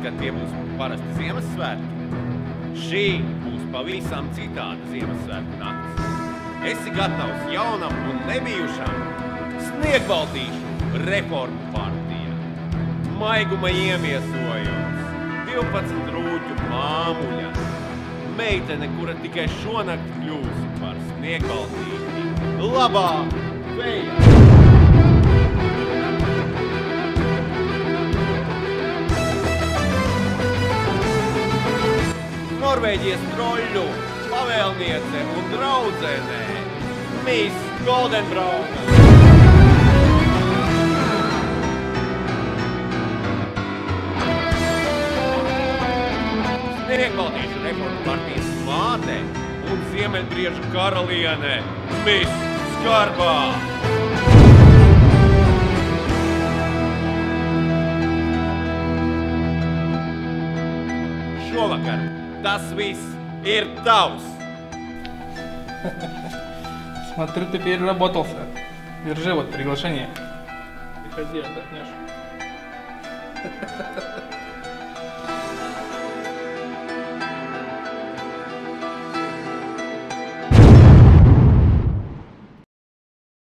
ka tie būs parasti Ziemassvētki. Šī būs pavisam citāda Ziemassvētku nakts. Esi gatavs jaunam un nebijušam? Sniegbaltīšu reformu partija. Maiguma iemiesojums. 12 rūķu māmuļa. Meitene, kura tikai šonakt kļūs par sniegbaltīti. Labā veja! Norvēģijas troļļu pavēlniece un draudzene Miss Goldenbraun. Sniegbaltīšu reformu partijas māte un Ziemeļbriežu karaliene Miss Skarbā. Šovakar tas viss ir tavs. Смотрю, ты переработался. Держи вот приглашение. Приходи, отдохнешь.